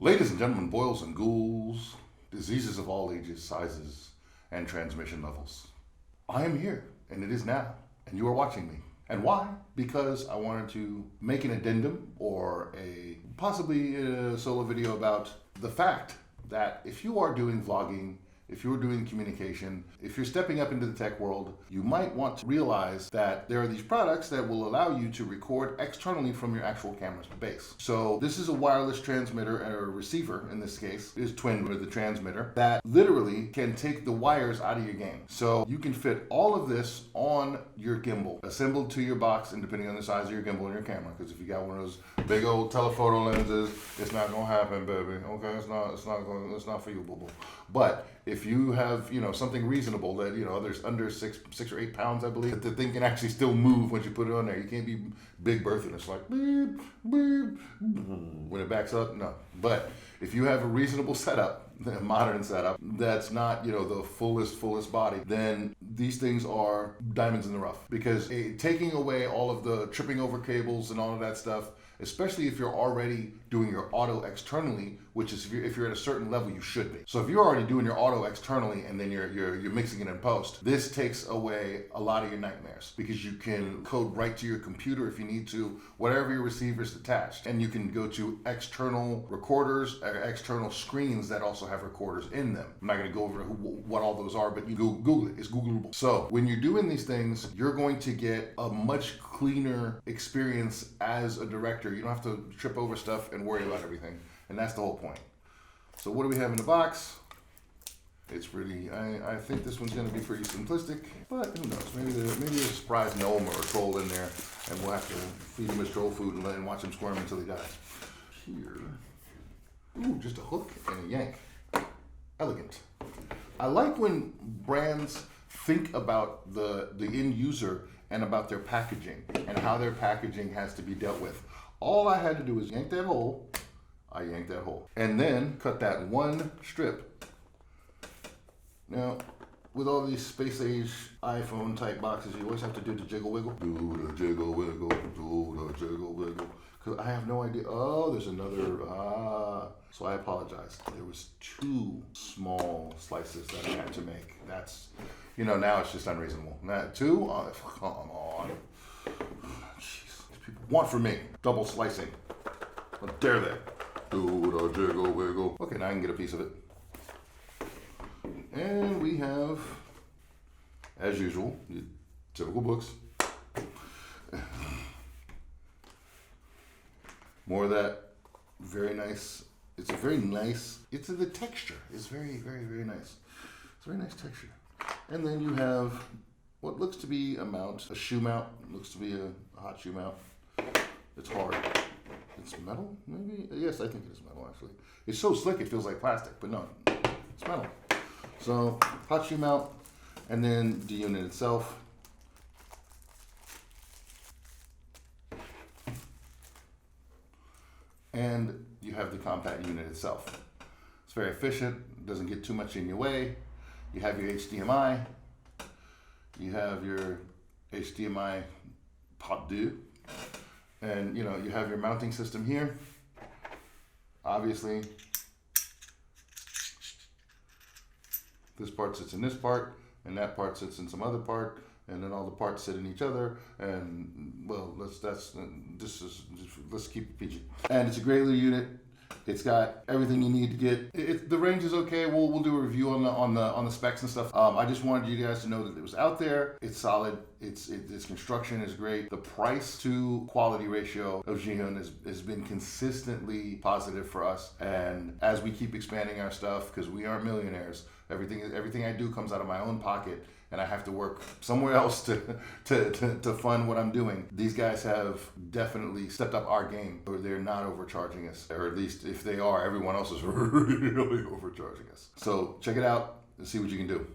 Ladies and gentlemen, boils and ghouls, diseases of all ages, sizes, and transmission levels. I am here, and it is now, and you are watching me. And why? Because I wanted to make an addendum or possibly a solo video about the fact that if you are doing vlogging, if you're doing communication, if you're stepping up into the tech world, you might want to realize that there are these products that will allow you to record externally from your actual camera's base. So this is a wireless transmitter, or receiver in this case, is twinned with the transmitter, that literally can take the wires out of your game. So you can fit all of this on your gimbal, assembled to your box, and depending on the size of your gimbal and your camera, because if you got one of those big old telephoto lenses, it's not gonna happen, baby. Okay, it's not for you, boo boo. But if you have, something reasonable that, there's under 6 or 8 pounds, I believe, that the thing can actually still move once you put it on there. You can't be big berth and it's like beep, beep, when it backs up. No. But if you have a reasonable setup, a modern setup, that's not, the fullest body, then these things are diamonds in the rough. Because taking away all of the tripping over cables and all of that stuff, especially if you're already doing your auto externally, which is if you're at a certain level, you should be. So if you're already doing your auto externally and then you're mixing it in post, this takes away a lot of your nightmares, because you can code right to your computer if you need to, whatever your receiver's attached, and you can go to external recorders or external screens that also have recorders in them. I'm not going to go over what all those are, but you Google it. It's Googleable. So when you're doing these things, you're going to get a much cleaner experience as a director. You don't have to trip over stuff and worry about everything. And that's the whole point. So what do we have in the box? It's really, I think this one's going to be pretty simplistic, but who knows? Maybe there's a surprise gnome or a troll in there, and we'll have to feed him his troll food and let him watch him squirm until he dies. Here, ooh, just a hook and a yank. Elegant. I like when brands think about the end user and about their packaging and how their packaging has to be dealt with. All I had to do was yank that hole. I yanked that hole. And then cut that one strip. Now, with all these space age iPhone type boxes, you always have to do the jiggle wiggle. Do the jiggle wiggle, do the jiggle wiggle. Because I have no idea. Oh, there's another. So I apologize. There was 2 small slices that I had to make. That's, now it's just unreasonable. Now, 2? Oh, come on. Jeez. People want from me double slicing. How dare they? Do the jiggle wiggle. Okay, now I can get a piece of it. And we have, as usual, the typical books. More of that very nice. It's the texture is very, very, very nice. It's a very nice texture. And then you have what looks to be a shoe mount. It looks to be a hot shoe mount. It's hard. It's metal, maybe? Yes, I think it is metal, actually. It's so slick it feels like plastic, but no, it's metal. So, hot shoe mount, and then the unit itself. And you have the compact unit itself. It's very efficient, doesn't get too much in your way. You have your HDMI. You have your HDMI pot deux. And you have your mounting system here. Obviously, this part sits in this part, and that part sits in some other part, and then all the parts sit in each other. And well, let's keep it PG. And it's a great little unit. It's got everything you need to get. The range is okay. We'll do a review on the specs and stuff. I just wanted you guys to know that it was out there. It's solid. Its construction is great. The price to quality ratio of Zhyiun has been consistently positive for us. And as we keep expanding our stuff, because we aren't millionaires, everything I do comes out of my own pocket, and I have to work somewhere else to fund what I'm doing. These guys have definitely stepped up our game, or they're not overcharging us, or at least if they are, everyone else is really overcharging us. So check it out and see what you can do.